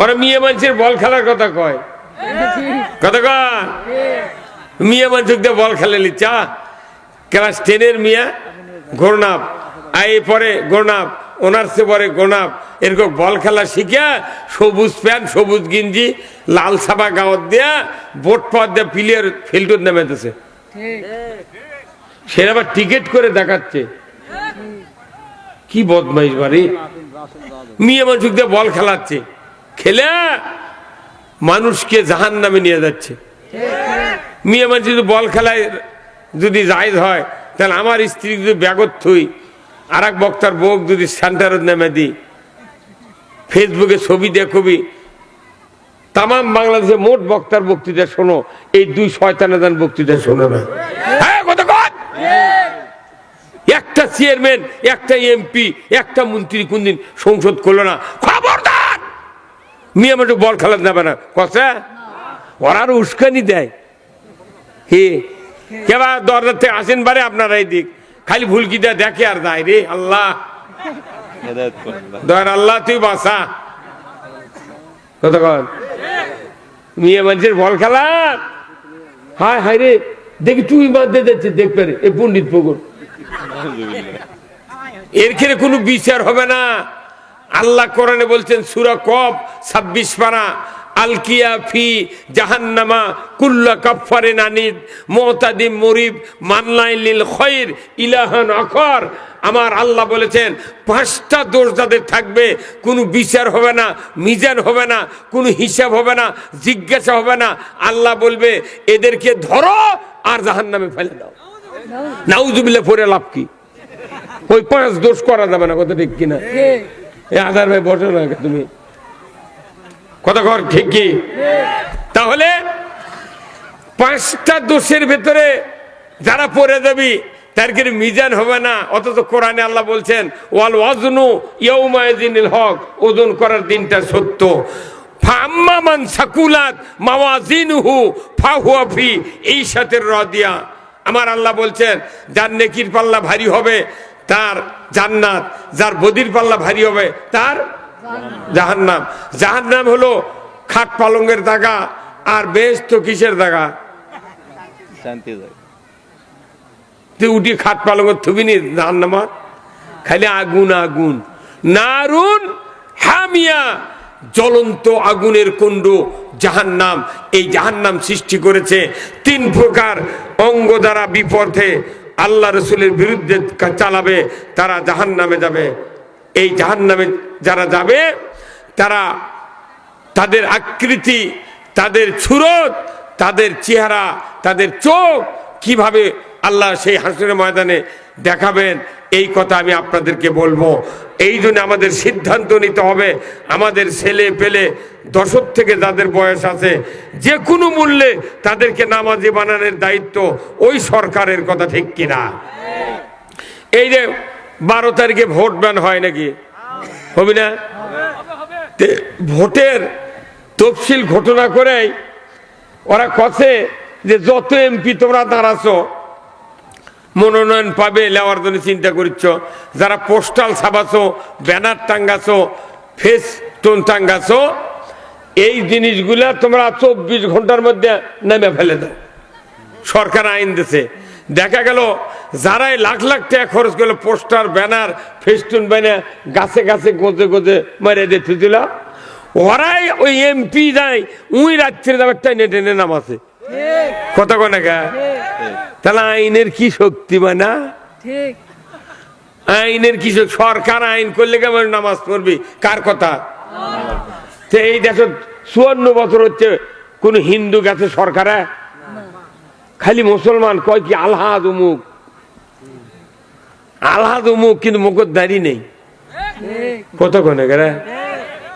ওরা মেয়ে মানুষের বল খেলার কথা কয়, কথা কয় মেয়ে মানুষ বল খেলে লিচা ক্লাস 10-এর মিয়া গোরনাপ আই পরে গোরনাপ অনার্সে পরে গোরনাপ এরকম বল খেলা শিখা সবুজ প্যান্ট সবুজ গিঞ্জি লাল সাবা গাঁত দিয়া বোট পথ দিয়া প্লেয়ার ফিল্ডত নেমেতেছে, সেটা আবার টিকিট করে দেখাচ্ছে। কি বদমাইশ বাড়ি, মেয়ে মানুষ দিয়ে বল খেলাচ্ছে, খেলে মানুষকে জাহান নামে নিয়ে যাচ্ছে। মেয়ে মানুষ যদি বল খেলায় যদি জায়েজ হয়, তাহলে আমার স্ত্রী যদি ব্যাগত থুই আর এক বক্তার বউক যদি সেন্টারত নেমে দিই, ফেসবুকে ছবি দেখবি, তাম বাংলাদেশে মোট বক্তার বক্তৃতা শোনো, এই 2 শয়তানের বক্তৃতা শোনো না। হ্যাঁ কথা কন, একটা চেয়ারম্যান একটা এমপি একটা মন্ত্রী কোনদিন সংসদ করলো না, খবরদার মেয়ে মানুষ বল খেলা যাবে না কথা। ওরা আরো উস্কানি দেয়, হে কেবা দরজার থেকে আসেন বারে আপনারা এই দিক খালি ভুলকি দেয় দেখে আর যায় রে আল্লাহ দর আল্লাহ তুই বাঁচা। কতক্ষণ মেয়ে মানুষের বল খেলা, হায় হায় রে দেখি তুই বাঁধতে যাচ্ছে দেখবে রে এই পণ্ডিত পুকুর, এর ক্ষেত্রে কোনো বিচার হবে না। আল্লাহ কোরআনে বলছেন সূরা কফ 26 পারা, আলকিয়া ফি জাহান্নামা কুল্লা কাফফারিন আনিদ মুতাদিম মুরিব মানলাই লিল খায়র ইলাহান আখর। আমার আল্লাহ বলেছেন 5টা দোষ যাদের থাকবে, কোনো বিচার হবে না, মিজান হবে না, কোনো হিসাব হবে না, জিজ্ঞাসা হবে না। আল্লাহ বলবে এদেরকে ধরো আর জাহান্নামে ফেলে দাও। নাউজুবিল্লাহ পড়ে লাভ কি? ওই 5 দোষ করা যাবে না, কথা ঠিক কিনা? এই আদার ভাই বসো না তুমি, কথা কর ঠিক কি? তাহলে 5টা দোষের ভেতরে যারা পড়ে যাবি তার কি মিজান হবে না। অথচ কোরআনে আল্লাহ বলছেন ওয়াল ওয়াজনু ইয়াউমাইযিনিল হক, ওজন করার দিনটা সত্য। ফাম্মা মান সাকুলাত মাওয়াজিনুহু ফাহুয়া ফি ঈশাতির রাদিয়া। আমার আল্লাহ বলছেন যার নেকির পাল্লা ভারী হবে তার জান্নাত, যার বদির পাল্লা ভারী হবে তার জাহান্নাম। জাহান্নাম হলো খাট পালঙ্গের জায়গা, আর বেহেশত তো কিসের জায়গা? শান্তির জায়গা। তুই উঠি খাট পালঙ্গ থুবিনি জাহান্নাম, খালি আগুন আগুন, নারুন হামিয়া, জ্বলন্ত আগুনের কুণ্ড জাহান্নাম। এই জাহান্নাম সৃষ্টি করেছে 3 প্রকার অঙ্গ দ্বারা বিপথে আল্লাহ রসুলের বিরুদ্ধে চালাবে, তারা জাহান্নামে যাবে। এই জাহান্নামে যারা যাবে তারা তাদের আকৃতি, তাদের সুরত, তাদের চেহারা, তাদের চোখ কিভাবে আল্লাহ সেই হাসরের ময়দানে দেখাবেন, এই কথা আমি আপনাদেরকে বলবো। এই জন্য আমাদের সিদ্ধান্ত নিতে হবে, আমাদের ছেলে পেলে 10 থেকে যাদের বয়স আছে যে কোনো মূল্যে তাদেরকে নামাজি বানানোর দায়িত্ব ওই সরকারের, কথা ঠিক কিনা? এই যে 12 তারিখে ভোট ব্যান হয় নাকি, হবে না? ভোটের তফসিল ঘোষণা করেই ওরা কথা যে যত এমপি তোমরা দাঁড়াছো মনোনয়ন পাবে লেওয়ার জন্য চিন্তা করছ, যারা পোস্টাল ছাপাছো, ব্যানার টাঙ্গাছো, ফেস্টুন টাঙ্গাছো, এই জিনিসগুলা তোমরা 24 ঘন্টার মধ্যে নেমে ফেলে দাও। সরকার আইন দিছে, দেখা গেল যারাই লাখ লাখ টাকা খরচ করলো পোস্টার ব্যানার ফেস্টুন ব্যানার গাছে গাছে গোজে গোজে মেরে দিতে দিল, ওরাই ওই এমপি যায় উই রাত্রে যাবে টেনে টেনে নামাছে, কথা কয় না গা? তাহলে আইনের কি শক্তি মানে? আইনের কি সরকার আইন করলে কেমন নামাজ পড়বি কার কথা? এই দেশে 54 বছর হচ্ছে কোন হিন্দু গেছে সরকারে, খালি মুসলমান কয় কি আলহাজ উমুক আলহাজ উমুক, কিন্তু মুখের দাড়ি নেই, কত কোনে গেরা?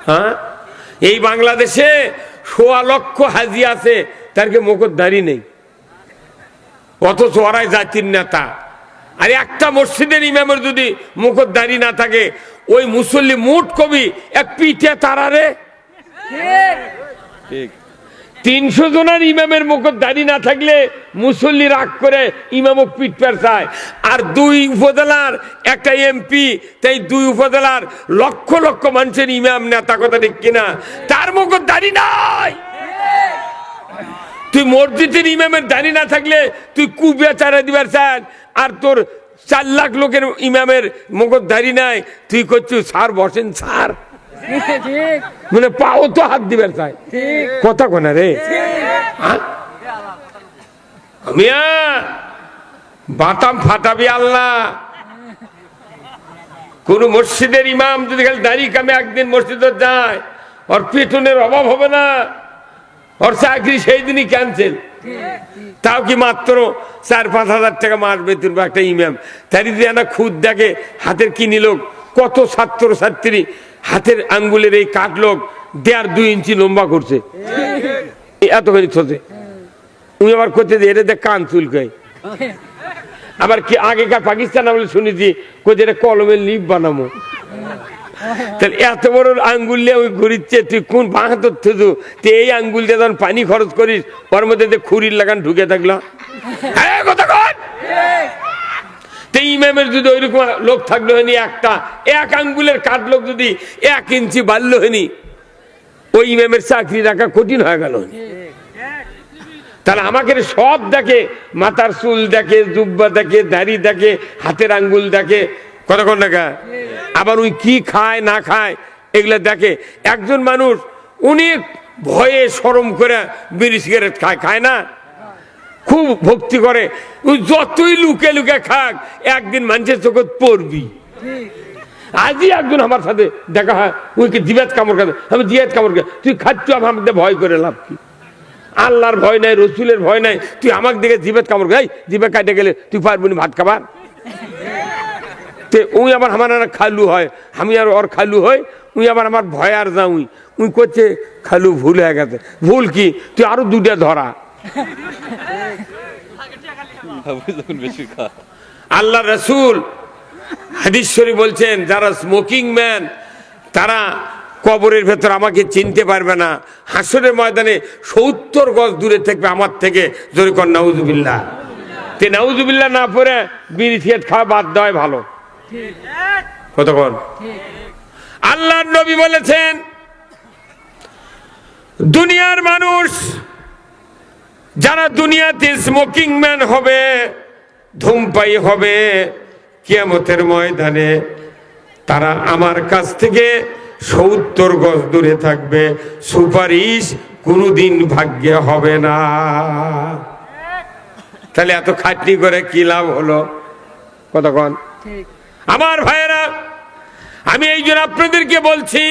হ্যাঁ, এই বাংলাদেশে 1.25 লক্ষ হাজি আছে, তার কি মুখের দাড়ি নেই, অথচ ওরাই জাতির নেতা। আর একটা মসজিদের ইমামের যদি মুখের দাড়ি না থাকে, ওই মুসল্লি মুঠ কবি এক পিঠে তারারে। 300 জনের ইমামের মুখত দাড়ি না থাকলে মুসল্লি রাগ করে ইমামক পিট পেরছায়। আর 2 উপজেলার একটা এমপি, তাই 2 উপজেলার লক্ষ লক্ষ মানুষের ইমাম নেতা, কথা ঠিক কিনা, তার মুখত দাড়ি নাই। তুই মসজিদের ইমামের দাড়ি না থাকলে তুই কুবিয়া চারা দিবার চান, আর তোর 4 লাখ লোকের ইমামের মুখত দাড়ি নাই, তুই করছিস স্যার বসেন স্যার, মানে পাও তো হাত দিবার চাই, কথা কোনা রে মিয়া, বাতাম ফাটাবি আল্লাহ। কোন মসজিদের ইমাম যদি খালি দাড়ি কামে একদিন মসজিদে যায়, ওর পেটনের অভাব হবে না, ওর চাকরি সেই দিনই ক্যান্সেল। তাও কি মাত্র 4-5 হাজার টাকা মাস বেতন বা একটা ইমাম, তারই দিয়ে না খুদ দেখে হাতের কিনি লোক, কত ছাত্র ছাত্রী হাতের আঙ্গুলের এই কাঠ লোক 1.5-2 ইঞ্চি লম্বা করছে, এতখানি ছোটে। উনি আবার করতে যে এটা দেখ কান চুলকায়। আবার কি আগেকার পাকিস্তান আমলে শুনেছি কোথায় এটা কলমের লিপ বানাবো, তাহলে এত বড় আঙ্গুল নিয়ে ওই ঘুরিচ্ছে, তুই কোন বাহাতর থুজু, তুই এই আঙ্গুল দিয়ে যখন পানি খরচ করিস, ওর মধ্যে খুরির লাগান ঢুকে থাকলো। হ্যাঁ কথা কন। ইমামের যদি ওইরকম লোক থাকলো হয়নি, একটা 1 আঙ্গুলের কাঠ লোক যদি 1 ইঞ্চি বাড়লো হয়নি, ওই ইমামের চাকরি রাখা কঠিন হয়ে গেল। তাহলে আমাকে সব দেখে, মাথার চুল দেখে, জুব্বা দেখে, দাড়ি দেখে, হাতের আঙ্গুল দেখে, কতক্ষণ দেখা, আবার ওই কি খায় না খায় এগুলা দেখে। একজন মানুষ অনেক ভয়ে শরম করে বিড়ি সিগারেট খায়, খায় না, খুব ভক্তি করে, ওই যতই লুকে লুকে খাক একদিন মানুষের চোখে পড়বি। আজই একজন আমার সাথে দেখা হয়, ওই কি জিবাত কামড় খাতে, আমি জিয়াত কামড় খা, তুই খাচ্ছ আমাকে ভয় করে লাভ কি? আল্লাহর ভয় নাই, রসুলের ভয় নাই, তুই আমাকে দেখে জিবাত কামড় খাই, জিবা কাটে গেলে তুই পারবি না ভাত খাবার। উই আবার আমার খালু হয়, আমি আর ওর খালু হয়, উই আবার আমার ভয় আর যা উই করছে খালু ভুল হয়ে গেছে। ভুল কি? তুই আরো 2টা ধরা। আল্লাহ রসুল হাদিস শরীফ বলছেন, যারা স্মোকিং ম্যান তারা কবরের ভেতর আমাকে চিনতে পারবে না, হাসরের ময়দানে 70 গজ দূরে থাকবে আমার থেকে। জোরে কর নাউজুবিল্লাহ। তে নাউজুবিল্লাহ না পড়ে বিড়ি সিগারেট খাওয়া বাদ দেওয়াই ভালো। কতক্ষণ আল্লাহর নবী বলেছেন, দুনিয়ার মানুষ যারা দুনিয়াতে স্মোকিং ম্যান হবে, ধূমপায়ী হবে, কিয়ামতের ময়দানে তারা আমার কাছ থেকে 70 গজ দূরে থাকবে, সুপারিশ কোনদিন ভাগ্যে হবে না। তাহলে এত খাটনি করে কি লাভ হলো? কতক্ষণ আমার ভাইয়েরা, আমি এই জন্য আপনাদেরকে বলছি,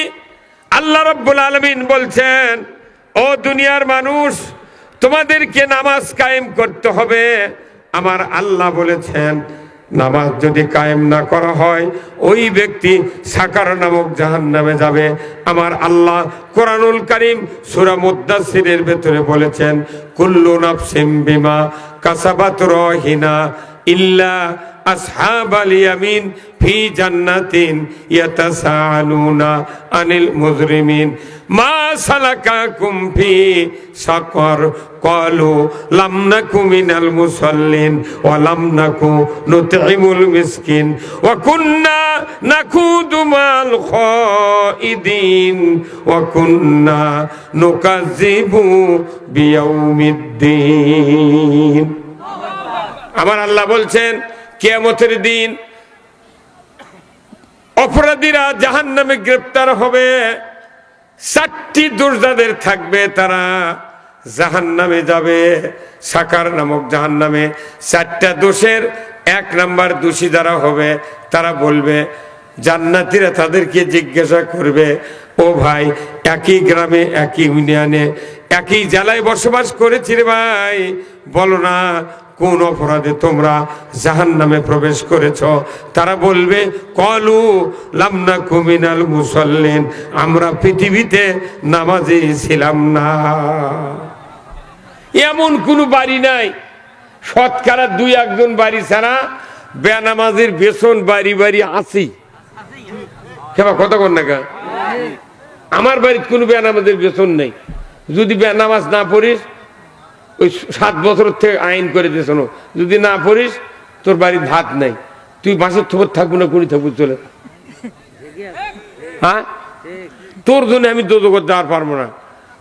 আল্লাহ রাব্বুল আলামিন বলছেন, ও দুনিয়ার মানুষ, তোমাদেরকে নামাজ কায়েম করতে হবে। আমার আল্লাহ বলেছেন, নামাজ যদি কায়েম না করা হয় ওই ব্যক্তি সাকার নামক জাহান্নামে যাবে। আমার আল্লাহ কোরআনুল কারীম সূরা মুদ্দাসসিরের ভেতরে বলেছেন, কুল্লু নাফসিম বিমা কাসাবাত রাহিনা ইল্লা আসহাবাল ইয়ামিন ফি জান্নাতিন ইয়াতাসাআলুনা আনিল মুজরিমিন মা সালাকাকুম ফি সাকর ক্বালু লাম নাকু মিনাল মুসাল্লিন ওয়া লাম নাকু নুতঈমুল মিসকিন ওয়া কুন্না নাকুদু মাল খাইদিন ওয়া কুন্না নুকাযযিবু বিয়াউমিদ্দিন। আমার আল্লাহ বলছেন, কিয়ামতের দিন অপরাধীরা জাহান্নামে গ্রেফতার হবে। 4টি দোষ যাদের থাকবে তারা জাহান্নামে যাবে, সাকার নামক জাহান্নামে। 4টা দোষের 1 নাম্বার দোষী যারা হবে তারা বলবে, জান্নাতীরা তাদেরকে জিজ্ঞাসা করবে, ও ভাই, একই গ্রামে একই ইউনিয়নে একই জেলায় বসবাস করেছি রে ভাই, বলো না কোন অপরাধে তোমরা জাহান্নামে প্রবেশ করেছ? তারা বলবে, ক্বালু লাম নাকু মিনাল মুসাল্লিন, আমরা পৃথিবীতে নামাজি ছিলাম না। এমন কোন বাড়ি নাই, শতকরা 2-1 জন বাড়ি ছাড়া বেনামাজির বেতন বাড়ি বাড়ি আছি। কতক্ষণ না, আমার বাড়িতে কোনো বেনামাজির বেতন নেই। যদি নামাজ না পড়িস, ওই 7 বছর থেকে আইন করে দিয়েছ, যদি না পড়িস তোর বাড়ির ভাত নাই, তুই বাসের থোপর থাকবো না, কুড়ি থাকবো, চলে। হ্যাঁ, তোর জন্য আমি দোজগত যাওয়ার পারবো না।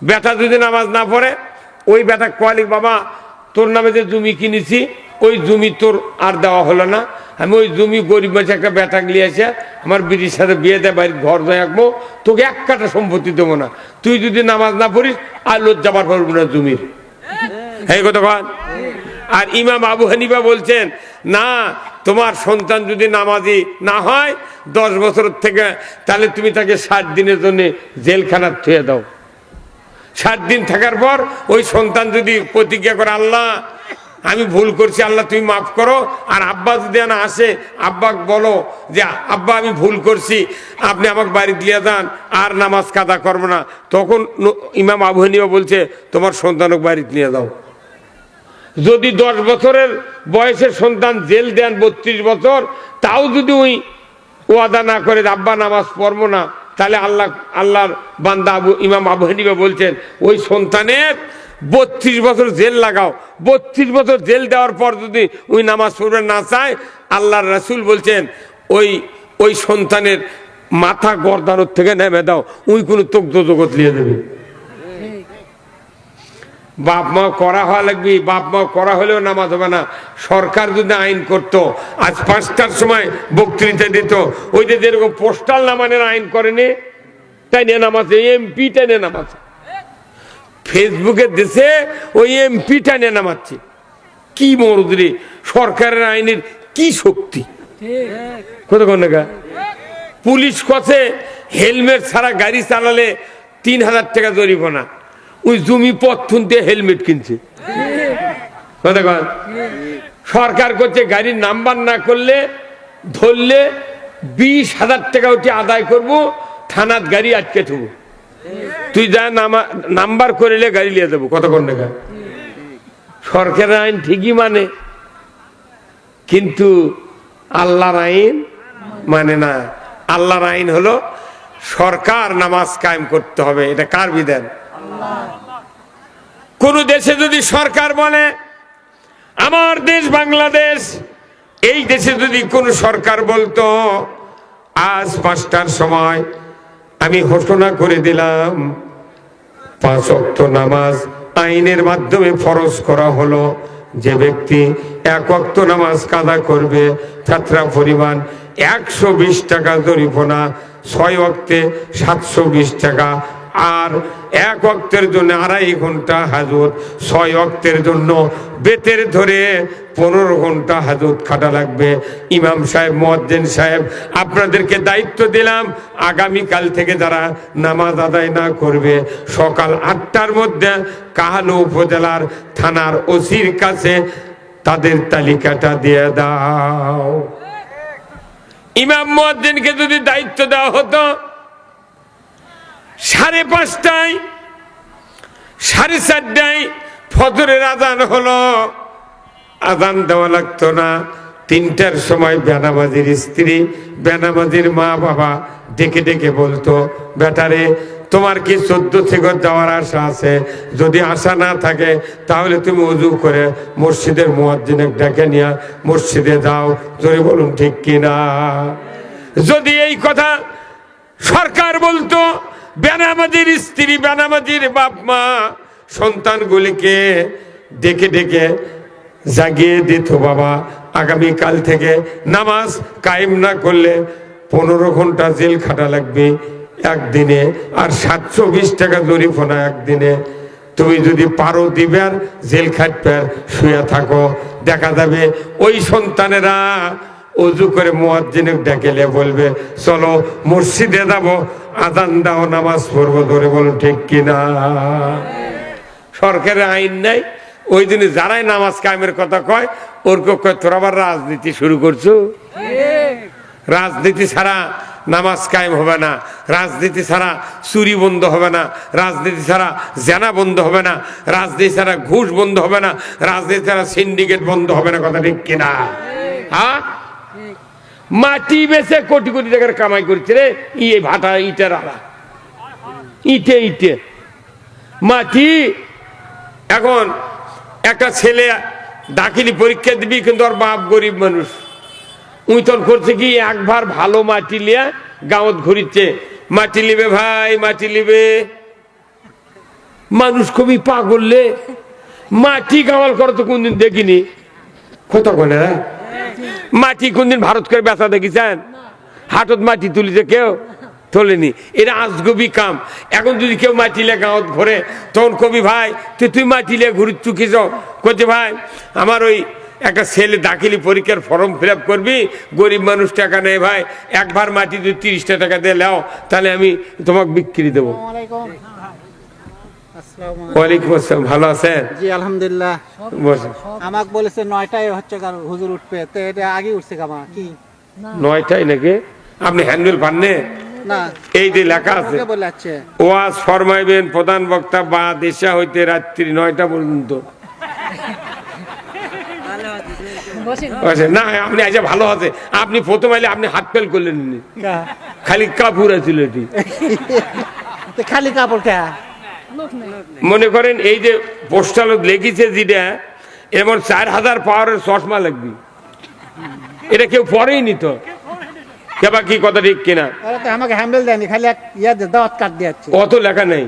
বেটা যদি নামাজ না পড়ে, ওই বেটা কোয়ালি, বাবা তোর নামে যে জমি কিনেছি ওই জমি তোর আর দেওয়া হলো না, আমি ওই জমি গরিব মানুষ একটা বেটা গিয়ে আসে আমার বিটির সাথে বিয়ে দেয়, বাড়ির ঘর দেয় রাখবো, তোকে 1 কাঠা সম্পত্তি দেবো না, তুই যদি নামাজ না পড়িস আর লজ্জাবার পারবো না জমির। এই কথা কন। আর ইমাম আবু হানিফা বলছেন, না, তোমার সন্তান যদি নামাজি না হয় 10 বছর থেকে, তাহলে তুমি তাকে 60 দিনের জন্য জেলখানা থুয়ে দাও। 60 দিন থাকার পর ওই সন্তান যদি প্রতিজ্ঞা করে, আল্লাহ আমি ভুল করছি, আল্লাহ তুমি মাফ করো, আর আব্বা যদি না আসে, আব্বা বলো যে আব্বা আমি ভুল করছি, আপনি আমাকে বাড়ি দিয়ে যান, আর নামাজ কাদা করবো না, তখন ইমাম আবু হানিফা বলছে তোমার সন্তানকে বাড়ি নিয়ে দাও। যদি 10 বছরের বয়সের সন্তান জেল দেন 32 বছর, তাও যদি ওই ওয়াদা না করে আব্বা নামাজ পড়বো না, তাহলে আল্লাহর বান্দা ইমাম আবু হানিফা বলছেন ওই সন্তানের 32 বছর জেল লাগাও। 32 বছর জেল দেওয়ার পর যদি ওই নামাজ পড়বে না চায়, আল্লাহর রাসূল বলছেন ওই সন্তানের মাথা গর্দানোর থেকে নেমে দাও, ওই কোনো তগ্ধ জগৎ লিয়ে দেবে। বাপ মা করা হওয়া লাগবে, বাপ মা করা হলেও নামাজ হবে না। সরকার যদি আইন করতো, আজ 5টার সময় বক্তৃতা দিত, ওই যে যেরকম পোস্টাল নামানের আইন করেনি, তাই নিয়ে নামাজ, এমপি টাইনে নামাজ, ফেসবুকে দেশে ওই এমপি টাইনে নামাচ্ছে। কি মরুদরি, সরকারের আইনের কি শক্তি! কতক্ষণ না পুলিশ কছে হেলমেট ছাড়া গাড়ি চালালে 3000 টাকা জরিমানা, ওই জমি পথ শুনতে হেলমেট কিনছে। সরকার করছে গাড়ির নাম্বার না করলে ধরলে 20,000 টাকা ওটি আদায় করব, থানার গাড়ি আটকে থবো, তুই যা নাম্বার করিলে গাড়ি নিয়ে দেবো। কতক্ষণ টাকা সরকারের আইন ঠিকই মানে, কিন্তু আল্লাহর আইন মানে না। আল্লাহর আইন হলো সরকার নামাজ কায়েম করতে হবে, এটা কার বিধান? কোন দেশে যদি সরকার বলে, আমার দেশ বাংলাদেশ, এই দেশে যদি কোন সরকার বলতো আজ 5টার সময় আমি ঘোষণা করে দিলাম 5 ওয়াক্ত নামাজ আইনের মাধ্যমে ফরজ করা হলো, যে ব্যক্তি 1 ওয়াক্ত নামাজ কাদা করবে ছাত্রা পরিমাণ 120 টাকা জরিমানা, 6 ওয়াক্তে 720 টাকা, আর 1 ওয়াক্তের জন্য 2.5 ঘন্টা হাজত, 6 ওয়াক্তের জন্য বেতের ধরে 15 ঘন্টা হাজত খাটা লাগবে। ইমাম সাহেব, মুয়াজ্জিন সাহেব, আপনাদেরকে দায়িত্ব দিলাম, আগামীকাল থেকে যারা নামাজ আদায় না করবে, সকাল 8টার মধ্যে কাহালু উপজেলার থানার ওসির কাছে তাদের তালিকাটা দিয়ে দাও। ইমাম মুয়াজ্জিনকে যদি দায়িত্ব দেওয়া হতো 5:30টায়, 4:30টায় ফজরের আজান হলো, আজান দেওয়া লাগতো না। 3টার সময় বেনামাজির স্ত্রী, বেনামাজির মা বাবা ডেকে ডেকে বলতো, বেটারে তোমার কি 14 থেকে যাওয়ার আশা আছে? যদি আশা না থাকে তাহলে তুমি ওযু করে মসজিদের মুয়াজ্জিনকে ডেকে নিয়ে মসজিদে যাও। জোরে বলুন ঠিক কিনা? যদি এই কথা সরকার বলতো, বেনামাজির স্ত্রী, বেনামাজির বাপ মা সন্তানগুলিকে ডেকে ডেকে জাগিয়ে দিত, বাবা আগামীকাল থেকে নামাজ কায়েম না করলে 15 ঘন্টা জেল খাটা লাগবে একদিনে, আর 720 টাকা জরিমানা একদিনে। তুমি যদি পারো দিবে, আর জেল খাটবে, আর শুয়ে থাকো। দেখা যাবে ওই সন্তানেরা ওযু করে মুয়াজ্জিনকে ডেকেলে বলবে, চলো মসজিদে যাবো, আজান দাও, নামাজ পড়বো। ধরে বলো ঠিক কিনা? সরকারের আইন নাই, ওই দিন যারাই নামাজ কায়েমের কথা কয়, ওর কয় তোরা আবার রাজনীতি শুরু করছো। রাজনীতি ছাড়া নামাজ কায়েম হবে না, রাজনীতি ছাড়া চুরি বন্ধ হবে না, রাজনীতি ছাড়া জেনা বন্ধ হবে না, রাজনীতি ছাড়া ঘুষ বন্ধ হবে না, রাজনীতি ছাড়া সিন্ডিকেট বন্ধ হবে না। কথা ঠিক কিনা? হ্যাঁ, মাটি বেচে কোটি কোটি টাকার কামাই করছে রে, ভাটা ইটের আলা, ইটে ইটে। মাটি। এখন একটা ছেলে দাখিলি পরীক্ষা দিবি, কিন্তু ওর বাপ গরিব মানুষ, উই তখন করছে কি একবার ভালো মাটি লিয়া গাঁৱত ঘুরিচ্ছে, মাটি লিবে ভাই, মাটি লিবে। মানুষ খুবই পাগললে, মাটি গাওয়াল করে তো কোনদিন দেখিনি, কত কোনে মাটি কোনদিন ভারত করে বেচা দেখিছেন? হাটত মাটি তুলিছে কেউ? তোলেনি। এরা আজগবি কাম। এখন যদি কেউ মাটি লিয়ে গাঁৱত ঘুরে, তখন কবি ভাই তুই মাটি লিয়ে ঘুরিস চুকিছ, করছে ভাই আমার ওই একটা ছেলে দাখিলি পরীক্ষার ফর্ম ফিল আপ করবি, গরিব মানুষ টাকা নেই ভাই, একবার মাটি যদি 30টা টাকা দিয়ে লাও, তাহলে আমি তোমাকে বিক্রি দেবো। ওয়ালাইকুম আসসালাম, ভালো আছেন? জি আলহামদুলিল্লাহ। বসেন। আমাকে বলেছে 9টায় হচ্ছে হুজুর উঠবে, তো এটা আগে উঠছে কামা কি 9টায় নাকি? আপনি হ্যান্ডেল পাননে? না, এই যে লেখা আছে বলে আছে ওয়াজ ফরমাইবেন প্রধান বক্তা বা দেশা হইতে রাত্রি 9টা পর্যন্ত। না আপনি আজ ভালো আছে, আপনি প্রথম আইলে আপনি হাত ফেল করলেন, খালি কাপড় আছিল এটি। খালি কাপড় কে মনে করেন এই যে পোস্টাল লেখিছে যেটা, এমন 4000 পাওয়ারের চশমা লাগবে, এটা কেউ পরেই নিত। কেবা কি কথা ঠিক কিনা? আমাকে হ্যান্ডেল দেয়নি, খালি এক ইয়া দাওয়াত কাট দিয়েছে, অত লেখা নেই।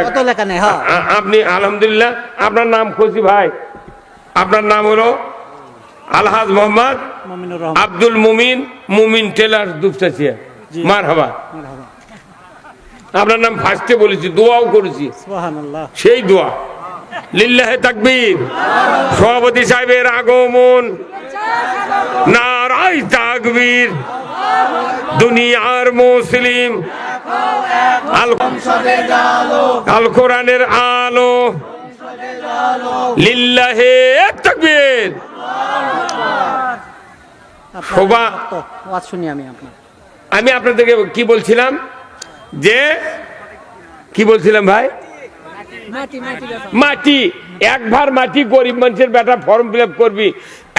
অত লেখা নেই। হ্যাঁ আপনি আলহামদুলিল্লাহ, আপনার নাম খুশি ভাই, আপনার নাম হলো আলহাজ মোহাম্মদ আব্দুল মুমিন, মুমিন টেলার দুপচাচিয়া। মারহাবা। আপনার নাম ফার্স্টে বলেছি, দোয়াও করেছি, সুবহানাল্লাহ, সেই দোয়া। লিল্লাহে তাকবীর। সভাপতি সাহেবের আগমন, নারায়ে তাকবীর। দুনিয়ার মুসলিম, আল কোরআনের আলো, লিল্লাহে তাকবীর। শোভা, ওয়াজ শুনি আমি আপনাদেরকে কি বলছিলাম, যে কি বলছিলাম ভাই? মাটি, একবার মাটি গরিব মানুষের বেটা ফর্ম ফিল আপ করবি।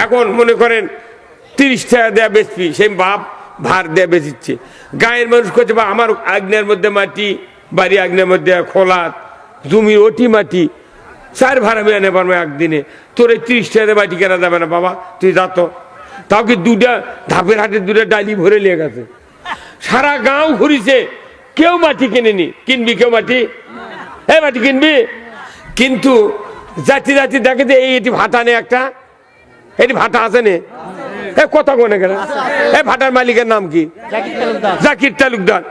এখন মনে করেন 30 টাকা দেয়া বেচবি, সেই বাপ ভার দেয়া বেচিচ্ছে। গায়ের মানুষ করছে বা আমার আগ্নের মধ্যে মাটি, বাড়ি আগ্নের মধ্যে খোলা জমি, ওটি মাটি 4 ভাড়া আমি এনে পারবো একদিনে। তোর এই 30 টাকা মাটি কেনা যাবে না বাবা, তুই যা তো। তাও কি দুটা ধাপের হাটে 2টা ডালি ভরে নিয়ে গেছে, সারা গাঁও ঘুরিছে, কেউ মাটি কিনেনি। কিনবি কেউ মাটি? এই মাটি কিনবি? কিন্তু জাতি জাতি দেখে যে এটি ভাটা নেই, একটা এটি ভাটা আছে নে, কথা কোনে গেল। এই ভাটার মালিকের নাম কি? জাকির তালুকদার।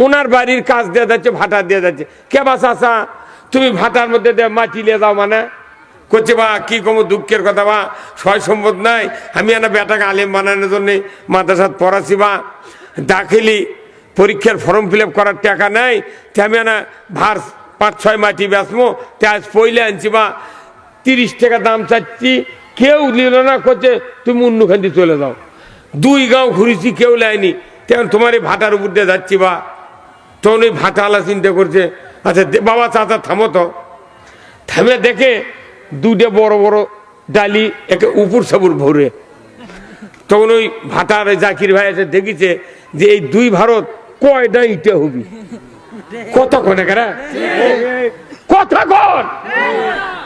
ওনার বাড়ির কাজ দেওয়া যাচ্ছে, ভাটা দেওয়া যাচ্ছে। কে বা চাচা তুমি ভাটার মধ্যে মাটি নিয়ে যাও, মানে করছে বা কি কম দুঃখের কথা, বা সয় সম্পদ নাই, আমি একটা বেটাকে আলেম বানানোর জন্য মাদ্রাসাত পড়াছি, বা দাখিলি পরীক্ষার ফর্ম ফিল আপ করার টাকা নাই, তে আমি না ভার 5-6 মাটি বেচবো, তে আজ পইলে আনছি, বা 30 টাকা দাম চাচ্ছি, কেউ নিল না। করছে তুমি অন্যখান দিয়ে চলে যাও। 2 গাঁও ঘুরেছি, কেউ লাইনি। তেমন তোমার এই ভাটার উপর দিয়ে যাচ্ছি, বা তখন ওই ভাটাওয়ালা চিন্তা করছে, আচ্ছা বাবা চাচা থামো তো। থামে দেখে 2টা বড় বড় ডালি একে উপর সাবুর ভরে। তখন ওই ভাটার জাকির ভাই এসে দেখেছে যে এই 2 ভারত কয়টা ইটে হবি, কথা কনে কেনা, কথা কন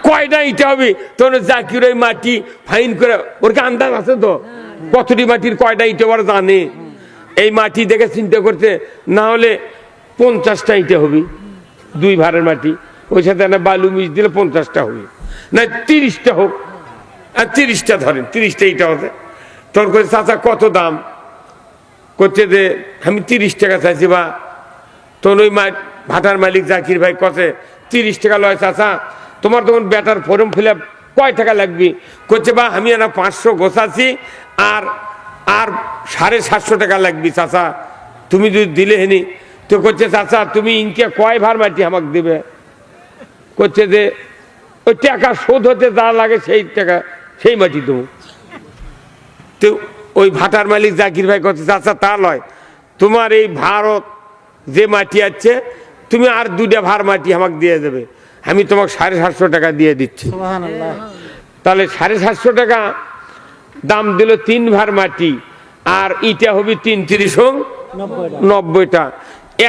কয়টা ইটে হবি। তখন জাকির ওই মাটি ফাইন করে, ওর কি আন্দাজ আছে তো কতটি মাটির কয়টা ইটে ওরা জানে। এই মাটি দেখে চিন্তা করছে, না হলে 50টা ইটে হবি, 2 ভারের মাটি, ওই সাথে না বালু মিশ দিলে 50টা হবে, না 30টা হোক, আর 30টা ধরেন, 30টা ইটা হবে। তখন করছে চাচা কত দাম? করছে যে আমি 30 টাকা চাইছি। বা তখন ওই ভাটার মালিক জাকির ভাই কছে 30 টাকা লয় চাচা, তোমার তখন বেটার ফর্ম ফিল আপ কয় টাকা লাগবে? করছে বা আমি না 500 গোছাচ্ছি, আর 750 টাকা লাগবে চাচা, তুমি যদি দিলে হেনি। তো করছে চাচা তুমি ইনকে কয় ভার মাটি আমাকে দেবে? করছে যে ওই টাকা শোধ হতে যা লাগে সেই টাকা, সেই মাটি দেবো। তো ওই ভাটার মালিক জাকির ভাই করছে চাচা তা লয়, তোমার এই ভারত যে মাটি আছে, তুমি আর 2টা ভার মাটি আমাকে দিয়ে দেবে, আমি তোমাকে 750 টাকা দিয়ে দিচ্ছি। তাহলে 750 টাকা দাম দিল 3 ভার মাটি, আর ইটা হবে 3-3-90টা।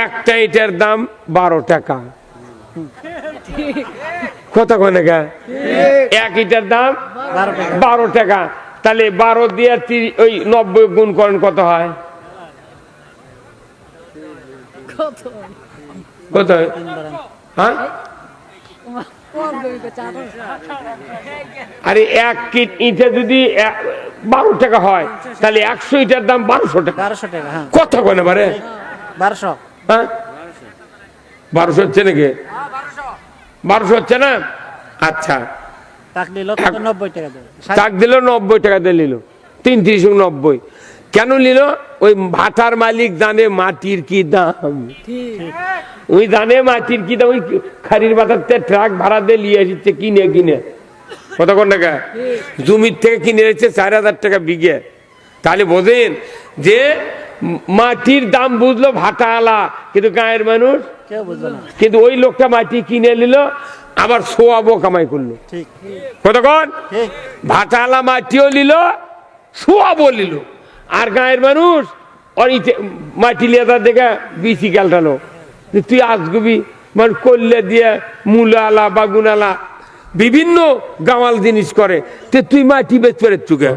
একটা ইটার দাম 12 টাকা, কত কোন এক ইটার দাম 12 টাকা। তাহলে 12 দিয়ে ওই 90 গুণ করেন কত হয়? কত হয়? হ্যাঁ, আরে এক কিট ইটে যদি 12 টাকা হয় তাহলে 100 ইটার দাম 1200 টাকা। 1200 টাকা। হ্যাঁ, কত কোন বারে? 1200। হ্যাঁ, 1200 হচ্ছে নাকি? 1200 হচ্ছে না? আচ্ছা, টাক দিল কত? 90 টাকা দেয়। টাক দিল 90 টাকা দিয়ে নিল। 3 3 90 কেন নিল? ওই ভাটার মালিক জানে মাটির কি দাম, ওই জানে মাটির কি দাম। ওই খারির বাটারতে ট্রাক ভাড়া দিয়ে নিয়ে আসছে কিনে কিনে। কত কোন টাকা? জমির থেকে কিনে এসেছে 4000 টাকা বিঘে। তাহলে বোঝেন যে মাটির দাম বুঝলো ভাটাওয়ালা, কিন্তু গায়ের মানুষ কেউ বুঝবে না। কিন্তু ওই লোকটা মাটি কিনে নিল, আবার সোয়াবও কামাই করলো। ঠিক কতক্ষণ? ঠিক। ভাটাওয়ালা মাটিও নিল, সোয়াবও নিল, আর গায়ের মানুষ মাটি লিয়ে দেখে বিচি গেলটালো। তুই আসবি মানে করলে দিয়ে মূলালা বাগুনালা বিভিন্ন গামাল জিনিস করে, তুই মাটি বেচ করে চুকে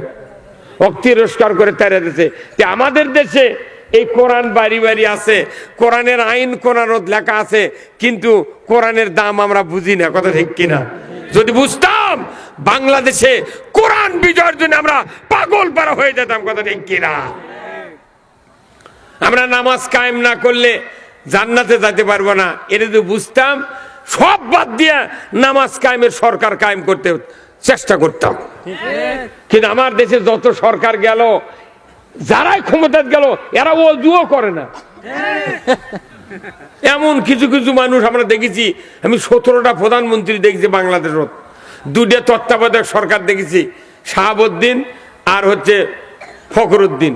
তিরস্কার করে তারা দিচ্ছে। আমাদের দেশে এই কোরআন বাড়ি বাড়ি আছে, কোরআনের আইন কোরআনত লেখা আছে, কিন্তু কোরআনের দাম আমরা বুঝি না। কথা ঠিক কিনা? যদি বুঝতাম বাংলাদেশে কোরআন বিজয়ের জন্য আমরা পাগল পারা হয়ে যেতাম। কথা ঠিক কিনা? আমরা নামাজ কায়েম না করলে জান্নাতে যেতে পারবো না, এটা যদি বুঝতাম সব বাদ দিয়ে নামাজ কায়েমের সরকার কায়েম করতে চেষ্টা করতাম। কিন্তু আমার দেশে যত সরকার গেল, যারাই ক্ষমতা গেল, এরা ওযুও করে না। এমন কিছু কিছু মানুষ আমরা দেখেছি। আমি 17টা প্রধানমন্ত্রী দেখেছি বাংলাদেশের, 2টা তত্ত্বাবধায়ক সরকার দেখেছি, শাহাবুদ্দিন আর হচ্ছে ফখরুদ্দিন।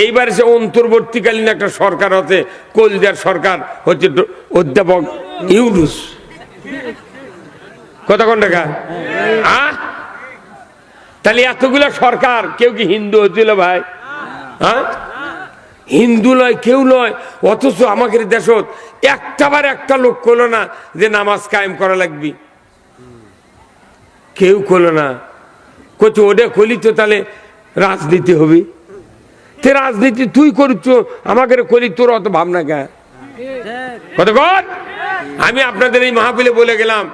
এইবার সে অন্তর্বর্তীকালীন একটা সরকার আছে, কলজার সরকার, হচ্ছে অধ্যাপক ইউনূস। কত কোন টাকা? তাহলে এতগুলো সরকার, কেউ কি হিন্দু হচ্ছিল ভাই? হ্যাঁ, হিন্দু নয়, কেউ নয়। অথচ আমাদের দেশত একটাবার একটা লোক করলো না যে নামাজ কায়েম করা লাগবে, কেউ করলো না। কচু ওটা কলি তো তাহলে রাজনীতি হবে, তে রাজনীতি তুই করছ, আমাকে করি, তোর অত ভাবনা কে? কতক্ষণ? আমি আপনাদের এই মাহফিলে বলে গেলাম,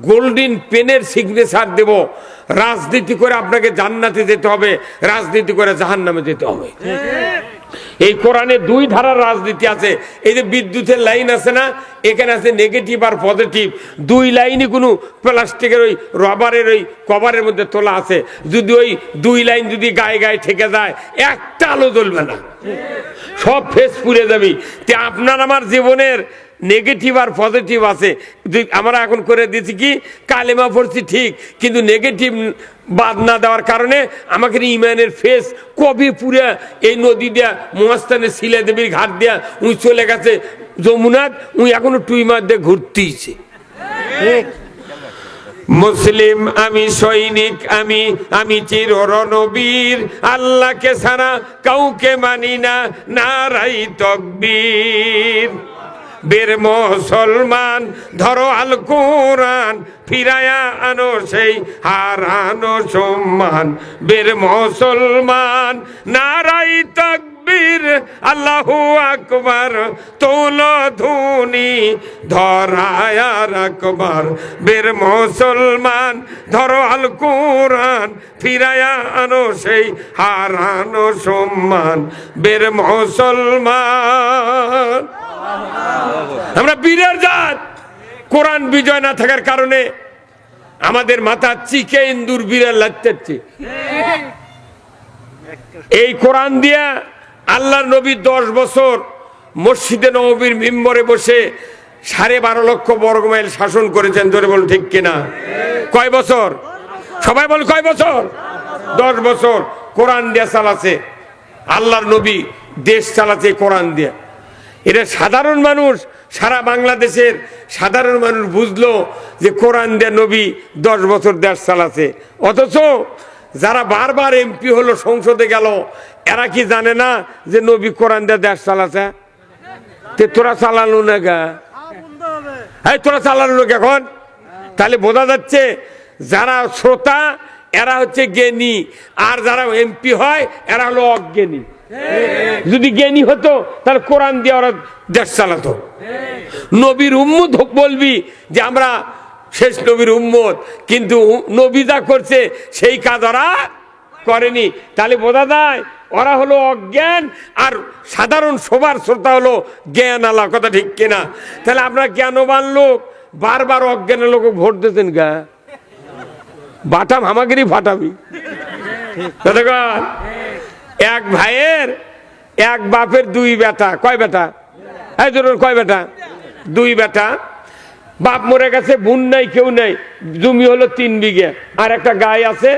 গোল্ডেন পেনের সিগনেচার দেব, রাজনীতি করে আপনাকে জান্নাতে যেতে হবে, রাজনীতি করে জাহান্নামে যেতে হবে। এই কোরআনে 2 ধারার রাজনীতি আছে। এই যে বিদ্যুতের লাইন আছে না, এখানে আছে নেগেটিভ আর পজিটিভ। 2 লাইনই কোনো প্লাস্টিকের ওই রবারের ওই কভারের মধ্যে তোলা আছে। যদি ওই 2 লাইন যদি গায়ে গায়ে ঠেকে যায়, একটা আলো জ্বলবে না, সব ফেস পুড়ে যাবে। তে আপনার আমার জীবনের নেগেটিভ আর পজিটিভ আছে। আমরা এখন করে দিয়েছি কি, কালেমা পড়ছি ঠিক, কিন্তু নেগেটিভ বাদ না দেওয়ার কারণে আমাকে ইমানের ফেস কবি পুরে এই নদী দিয়া মহাস্থানে শিলা দেবীর ঘাট দিয়া উই চলে গেছে যমুনাথ, উই এখনো টুই মার দিয়ে ঘুরতেইছে। মুসলিম আমি, সৈনিক আমি, আমি চির রণবীর, আল্লাহকে ছাড়া কাউকে মানি না, নারাই তাকবীর। বীর মুসলমান ধরো আল কোরআন, ফিরায়া আনো সেই হারানো সম্মান। বীর মুসলমান নারাই তাকবীর, আল্লাহু আকবার, তোলো ধুনি ধরায়া রাখবার। বীর মুসলমান ধরো আল কোরআন, ফিরায়া আনো সেই হারানো সম্মান। বীর মুসলমান। আমরা বীরের জাত। কোরআন বিজয় না থাকার কারণে আমাদের মাথা চিকে ইন্দুর বীরের লাগতেছে। এই কোরআন দিয়া আল্লাহর নবী 10 বছর মসজিদে নববীর মিম্বরে বসে 12.5 লক্ষ বর্গমাইল শাসন করেছেন। জোরে বলুন ঠিক কিনা? কয় বছর? সবাই বল কয় বছর? 10 বছর কোরআন দিয়া চালাছে। আল্লাহর নবী দেশ চালাচ্ছে কোরআন দিয়া। এটা সাধারণ মানুষ, সারা বাংলাদেশের সাধারণ মানুষ বুঝলো যে কোরআন দিয়ে নবী 10 বছর দেশ চালাচ্ছে। অথচ যারা বারবার এমপি হলো, সংসদে গেল, এরা কি জানে না যে নবী কোরআন দিয়ে দেশ চালাচ্ছে? তে তোরা চালানো না গা? এই তোরা চালানো লোক এখন, তাহলে বোঝা যাচ্ছে যারা শ্রোতা এরা হচ্ছে জ্ঞানী, আর যারা এমপি হয় এরা হলো অজ্ঞানী। যদি জ্ঞানী হতো তাহলে কোরআন দিয়ে ওরা দেশ চালাতো। নবীর উম্মত বলবি যে আমরা শেষ নবীর উম্মত, কিন্তু নবী যা করছে সেই কাজ ওরা করেনি। তাহলে বোঝা যায় ওরা হলো অজ্ঞান, আর সাধারণ সবার শ্রোতা হলো জ্ঞান আলা। কথা ঠিক কিনা? তাহলে আপনারা জ্ঞানবান লোক বারবার অজ্ঞানের লোক ভোট দিতেন গা, বাটাম আমাদেরই ফাটাবি। এক ভাইয়ের এক বাপের দুই বেটা। কয় বেটা? এই ধরুন কয় বেটা? দুই বেটা। বাপ মরে গেছে, বোন নাই, কেউ নাই, জমি হলো 3 বিঘে, আর একটা গাই আছে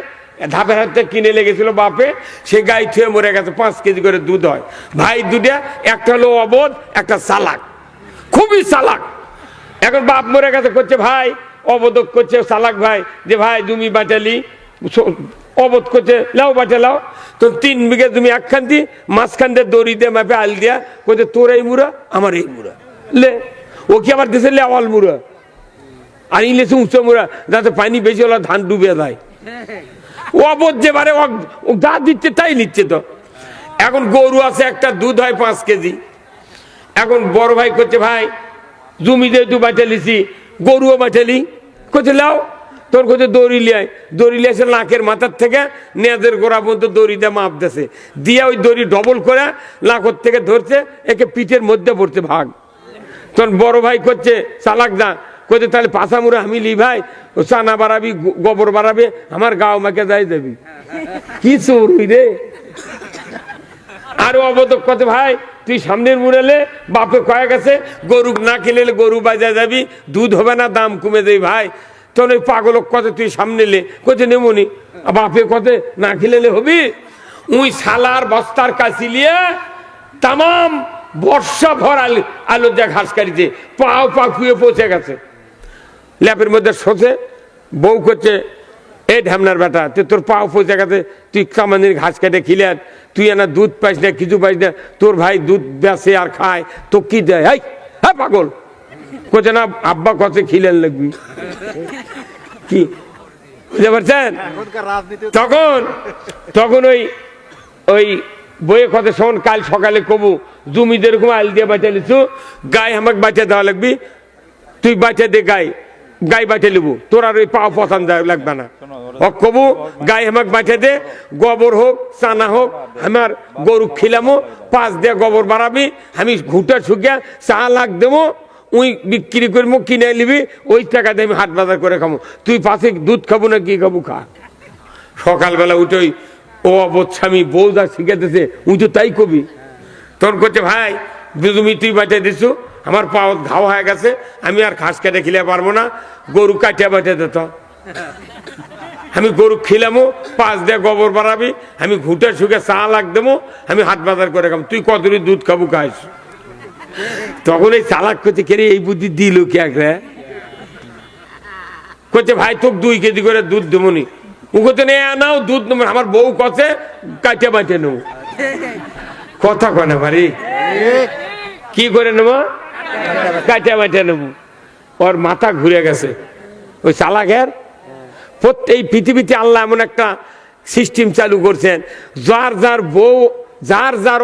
ধাপের হাতে কিনে লেগেছিল বাপে, সে গাই থুয়ে মরে গেছে। 5 কেজি করে দুধ হয়। ভাই দুটা, একটা হলো অবোধ, একটা চালাক, খুবই চালাক। এখন বাপ মরে গেছে, করছে ভাই অবোধ করছে চালাক ভাই যে ভাই জমি বাঁচালি, অবোধ করছে লাও বাঁচা লাও। তো 3 বিঘে জমি একখান দি, মাঝখান দিয়ে দড়ি দিয়ে মাপে আল দিয়া, করছে তোর এই মুড়া আমার এই মুড়া লে। ও কি আবার দিছে লেওয়াল মুড়া, আর ইংলিশে উঁচু মুড়া, যাতে পানি বেশি হলে ধান ডুবে যায়। অবোধ যে বারে যা দিচ্ছে তাই নিচ্ছে। তো এখন গরু আছে একটা, দুধ হয় 5 কেজি। এখন বড় ভাই করছে ভাই জমি যেহেতু বাঁচালিছি, গরুও বাঁচালি, করছে লাও তোর কাছে দড়ি লিয়ায়। দড়ি লিয়ে এসে নাকের মাথার থেকে নেজের গোড়া পর্যন্ত দড়ি দিয়ে মাপ দিয়েছে, দিয়ে ওই দড়ি ডবল করে লাকর থেকে ধরছে, একে পিঠের মধ্যে পড়ছে ভাগ। তখন বড় ভাই করছে চালাক যা, করছে তাহলে পাশা মুড়ে আমি লি ভাই, ও চানা বাড়াবি, গোবর বাড়াবে, আমার গাও মাকে যাই যাবি। কি চোরুই রে। আরো অবদক করছে ভাই তুই সামনের মুড়েলে বাপে কয়ে গেছে গরু না কিনলে গরু বাজা যাবি, দুধ হবে না, দাম কমে দেয় ভাই। তখন ওই পাগলক কথা তুই সামনে লে, কোথায় নেমনি বাপে কথে না খেলেলে হবি। উই সালার বস্তার কাছি লিয়ে তামাম বর্ষা ভর আলু যা ঘাস কাটিতে পাও পা খুয়ে পৌঁছে গেছে। ল্যাপের মধ্যে শোষে বউ করছে এই ঢ্যামনার বেটা, তুই তোর পাও পৌঁছে গেছে, তুই কামানির ঘাস কেটে খিলে, তুই না দুধ পাইস না, কিছু পাইস না, তোর ভাই দুধ বেচে আর খায়, তো কি দেয়? হ্যাঁ পাগল কোচে না আব্বা কচে খিলেন লাগবি কি বুঝতে পারছেন? তখন তখন ওই বইয়ে কথা শোন, কাল সকালে কবু জমি যেরকম আল দিয়ে বাঁচা লিছু, গায়ে আমাকে বাঁচা দেওয়া লাগবি, তুই বাঁচা দে গাই বাঁচে লিবু, তোর আর ওই পাও পছন্দ লাগবে না। কবু গাই আমাকে বাঁচে দে, গোবর হোক চানা হোক, আমার গরু খিলামো, 5 দিয়ে গোবর বাড়াবি, আমি ঘুটা শুকিয়া চা লাগ দেবো, উই বিক্রি করবো, কিনে নিবি, ওই টাকা দিয়ে আমি হাট বাজার করে খাবো, তুই পাশে দুধ খাবো না কি খাবো খা। সকালবেলা উঠে ও অবোধ স্বামী বউ যা শিখাতেছে উই তো তাই কবি। তোর করছে ভাই তুমি তুই বাঁচিয়ে দিছু, আমার পাও ঘাও হয়ে গেছে, আমি আর ঘাস কেটে খিলে পারবো না, গরু কাটিয়া বাঁচিয়ে দিত, আমি গরু খিলামো, 5 দিয়ে গোবর বাড়াবি, আমি ঘুটে শুকে চা লাগ দেবো, আমি হাট বাজার করে খাবো, তুই কতদিন দুধ খাবো খাইস। তখন এই চালাক করছে কে এই বুদ্ধি দিল কি একরে, করছে ভাই তোকে 2 কেজি করে দুধ দেবো নি, ও করছে নে নাও দুধ নেবো, আমার বউ কছে কাটিয়া বাঁচিয়ে নেবো। কথা কনে ভারি কি করে নেবো, কাটিয়া বাঁচিয়ে নেবো। ওর মাথা ঘুরে গেছে ওই চালাকের। এই পৃথিবীতে আল্লাহ এমন একটা সিস্টেম চালু করছেন, যার যার বউ, যার যার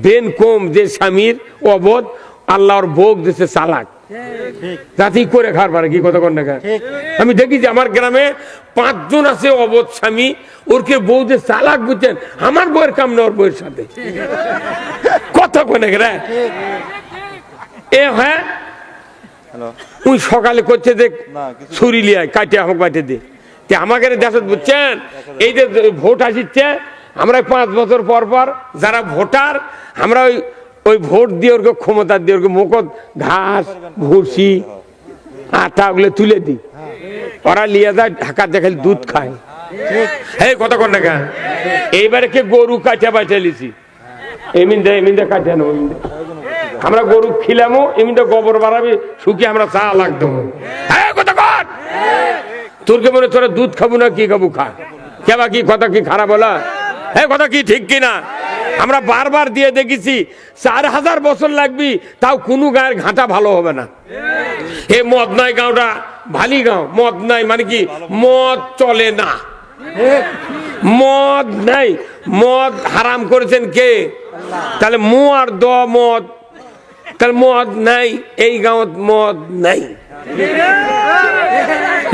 বেন কম, যে স্বামীর অবোধ, আল্লাহর বউ দিচ্ছে চালাক, যাতে করে খার পারে। কি কথা কন না? আমি দেখি যে আমার গ্রামে 5 জন আছে অবোধ স্বামী, ওরকে বউ যে চালাক বুঝছেন, আমার বউয়ের কাম না ওর বউয়ের সাথে। কথা কনে রে এ হ্যাঁ ওই সকালে করছে যে ছুরি লিয়ায় কাটিয়ে আমাকে বাঁচে দে। আমাকে দেশ বুঝছেন, এই যে ভোট আসিচ্ছে, আমরা 5 বছর পর পর যারা ভোটার, আমরা ওই ভোট দিয়ে ওরকে ক্ষমতা দিয়ে ওরকে মুখত ঘাস ভুসি আটা ওগুলো তুলে দিই, ওরা লিয়ে যায় ঢাকা দেখালে দুধ খায়। এই কথা কর না কেন? এইবারে কে গরু কাটিয়া বাঁচিয়ে লিছি, এমিন্দা কাটিয়া নেবো, আমরা গরু খিলামো, এমনিতে গোবর বাড়াবি, শুকিয়ে আমরা চা লাগ দেবো। হ্যাঁ কথা কর, তোরকে মনে তোরা দুধ খাবো না কি খাবো খা, কেবা কি কথা কি খারাপ বলা? হ্যাঁ কথা কি ঠিক কিনা? আমরা বারবার দিয়ে দেখেছি 4000 বছর লাগবি, তাও কোনো গায়ের ঘাটা ভালো হবে না। এ মদ নাই গাঁওটা ভালি গাঁও, মদ নাই মানে কি মদ চলে না, মদ নাই, মদ হারাম করেছেন কে? তাহলে মু আর দ মদ, তাহলে মদ নাই, এই গাঁৱত মদ নাই,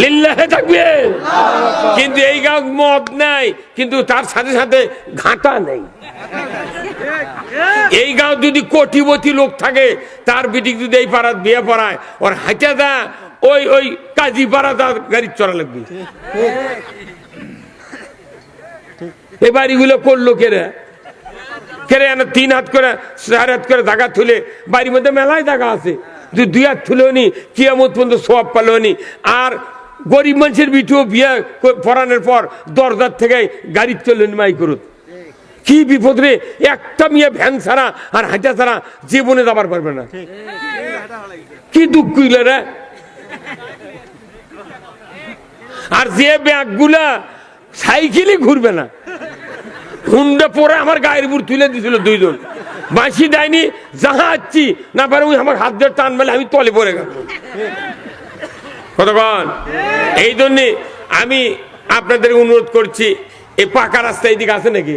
লিল্লাহে থাকবে। কিন্তু এই গাঁৱত মদ নাই, কিন্তু তার সাথে সাথে ঘাটা নেই। এই গাঁও যদি কোটিপতি লোক থাকে, তার বিটিক যদি এই পাড়াত বিয়ে পড়ায়, ওর হাইটা দা ওই ওই কাজী পাড়া তার গাড়ি চড়া লাগবে। এই বাড়িগুলো করলো কেরে? কেরে 3 হাত করে 4 হাত করে দাগা তুলে, বাড়ির মধ্যে মেলায় দাগা আছে, 2 হাত তুলেও নি, কিয়ামত পর্যন্ত সওয়াব পালো নি। আর গরিব মানুষের বিটিও বিয়ে পড়ানোর পর দরজার থেকে গাড়ি চলে মাই করুত। কি বিপদ রে! একটা মেয়ে ভ্যান ছাড়া আর হাঁটা ছাড়া জীবনে যাবার পারবে না। কি দুঃখ রে! আর যে ব্যাগগুলা সাইকেলই ঘুরবে না, হুন্ডা পরে আমার গায়ের উপর তুলে দিয়েছিল 2 জন, বাঁশি দেয়নি, যাহা আছি না পারে ওই আমার হাত ধরে টান মেলে আমি তলে পড়ে গেল। কতক্ষণ? এই জন্যে আমি আপনাদের অনুরোধ করছি, এই পাকা রাস্তা এইদিকে আছে নাকি?